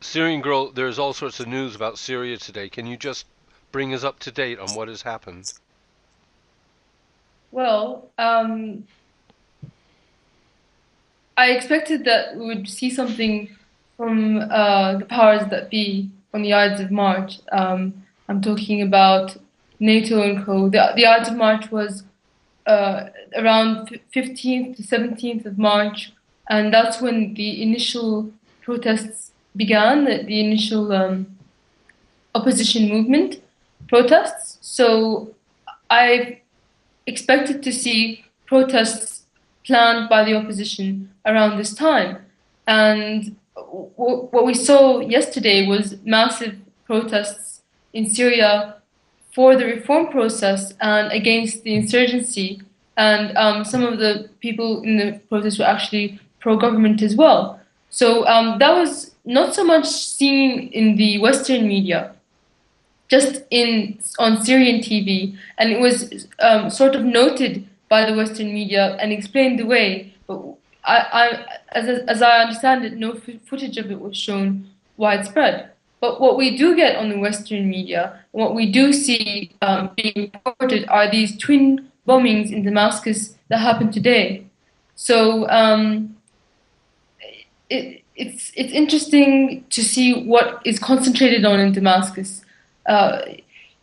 Syrian Girl, there's all sorts of news about Syria today. Can you just bring us up to date on what has happened? Well, I expected that we would see something from the powers that be on the Ides of March. I'm talking about NATO and co. The Ides of March was around 15th to 17th of March, and that's when the initial protests began, the initial opposition movement protests. So I expected to see protests planned by the opposition around this time. And what we saw yesterday was massive protests in Syria for the reform process and against the insurgency. And some of the people in the protest were actually pro-government as well. So that was not so much seen in the Western media, just in on Syrian TV, and it was sort of noted by the Western media and explained away. But as I understand it, no footage of it was shown widespread. But what we do get on the Western media, what we do see being reported, are these twin bombings in Damascus that happened today. So it's interesting to see what is concentrated on in Damascus. Uh,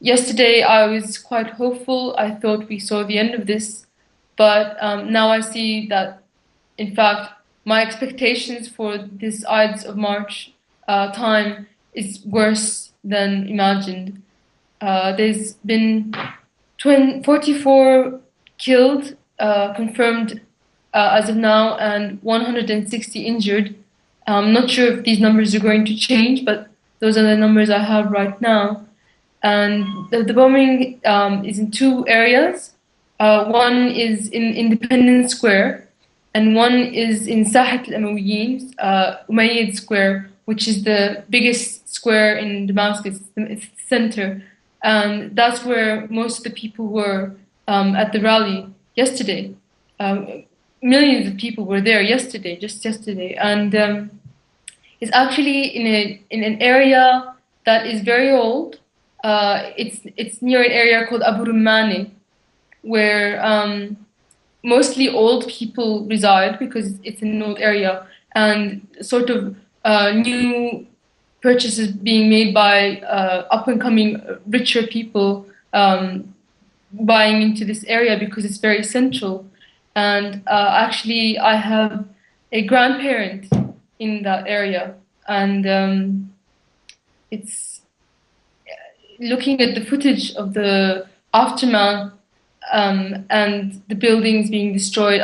Yesterday, I was quite hopeful. I thought we saw the end of this, but now I see that, in fact, my expectations for this Ides of March time is worse than imagined. There's been 44 killed, confirmed as of now, and 160 injured. I'm not sure if these numbers are going to change, but those are the numbers I have right now. And the bombing is in two areas. One is in Independence Square, and one is in Sahat al-Umayyin, Umayyad Square, which is the biggest square in Damascus. It's the center. And that's where most of the people were at the rally yesterday. Um, Millions of people were there yesterday, just yesterday. And it's actually in an area that is very old. It's near an area called Abu Rumani, where mostly old people reside because it's an old area, and sort of new purchases being made by up and coming richer people buying into this area because it's very central. And actually, I have a grandparent in that area, and it's looking at the footage of the aftermath and the buildings being destroyed.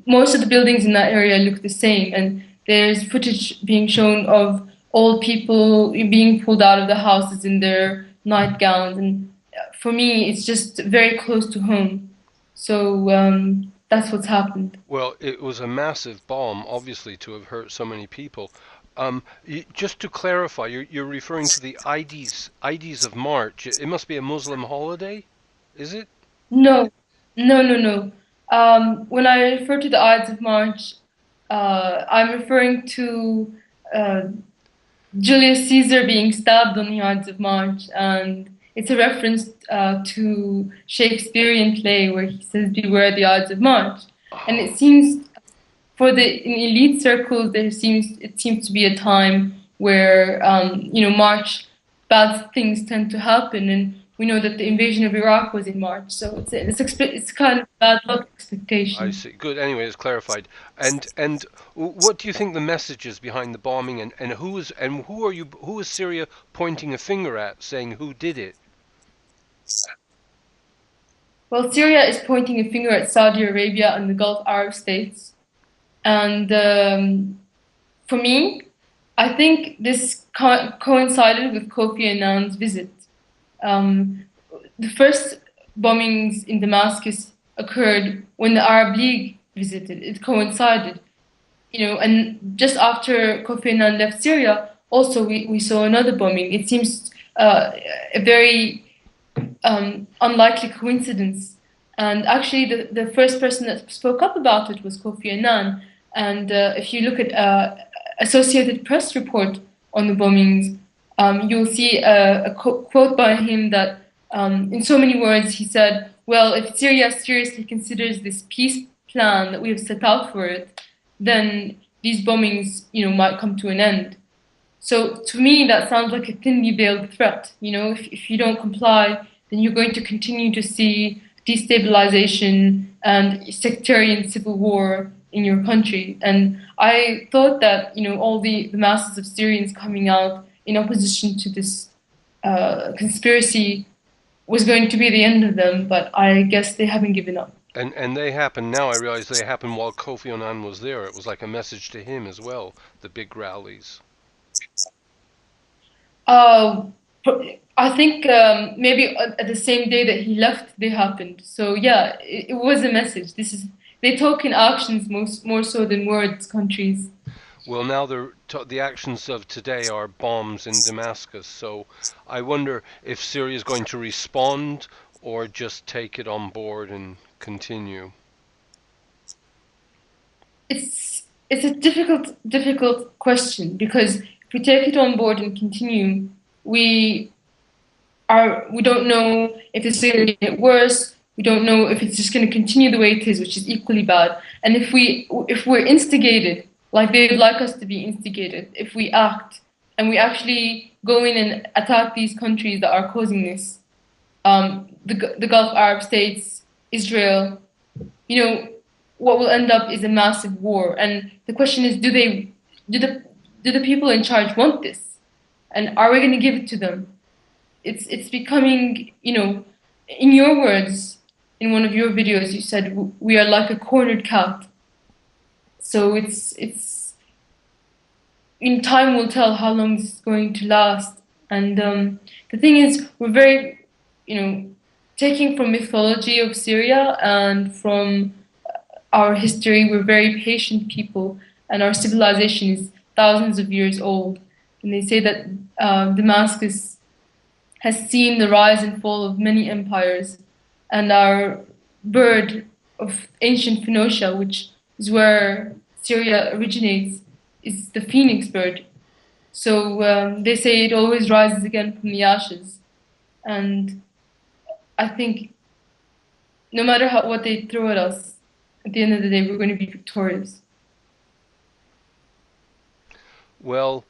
Most of the buildings in that area look the same, and there's footage being shown of old people being pulled out of the houses in their nightgowns, and for me, it's just very close to home. So that's what's happened. Well, it was a massive bomb, obviously, to have hurt so many people. Just to clarify, you're referring to the IDs of March. It must be a Muslim holiday, is it? No, no. When I refer to the Ides of March, I'm referring to uh, Julius Caesar being stabbed on the Ides of March, and it's a reference to Shakespearean play where he says, "Beware the Ides of March." And it Oh, seems for the in elite circles, it seems to be a time where March bad things tend to happen, and we know that the invasion of Iraq was in March, so it's kind of bad luck I expectation. see. Good. Anyway, it's clarified. And what do you think the message is behind the bombing, and who is Syria pointing a finger at, saying who did it? Well, Syria is pointing a finger at Saudi Arabia and the Gulf Arab states, and for me, I think this coincided with Kofi Annan's visit. Um, the first bombings in Damascus occurred when the Arab League visited. It coincided, and just after Kofi Annan left Syria, also we saw another bombing. It seems a very unlikely coincidence. And actually, the first person that spoke up about it was Kofi Annan. And if you look at Associated Press report on the bombings, you'll see a quote by him that, in so many words, he said, "Well, if Syria seriously considers this peace plan that we have set out for it, then these bombings, might come to an end." So to me, that sounds like a thinly veiled threat. If you don't comply, then you're going to continue to see destabilization and sectarian civil war in your country. And I thought that, all the masses of Syrians coming out in opposition to this conspiracy was going to be the end of them, but I guess they haven't given up. And they happened now. I realize they happened while Kofi Annan was there. It was like a message to him as well, the big rallies. Uh, I think maybe at the same day that he left, they happened. So yeah, it was a message. They talk in actions more so than words. Countries. Well, now the actions of today are bombs in Damascus. So I wonder if Syria is going to respond or just take it on board and continue. It's a difficult question, because if we take it on board and continue, we don't know if it's going to get worse. We don't know if it's just going to continue the way it is, which is equally bad. And if we're instigated, like they'd like us to be instigated, if we act and we actually go in and attack these countries that are causing this, the Gulf Arab states, Israel, what will end up is a massive war. And the question is, do the people in charge want this? And are we going to give it to them? It's becoming, in your words, in one of your videos, you said we are like a cornered cat. So it's in time will tell how long this is going to last. And the thing is, we're very, taking from mythology of Syria and from our history, we're very patient people, and our civilization is thousands of years old. And they say that Damascus has seen the rise and fall of many empires, and our bird of ancient Phoenicia, which is where Syria originates, is the phoenix bird. So they say it always rises again from the ashes. And I think no matter what they throw at us, at the end of the day, we're going to be victorious. Well,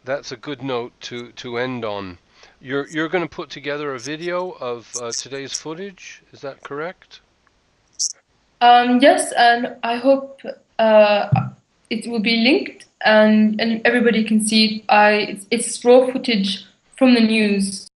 that's a good note to end on. You're going to put together a video of today's footage, is that correct? Yes, and I hope it will be linked and everybody can see it. It's raw footage from the news.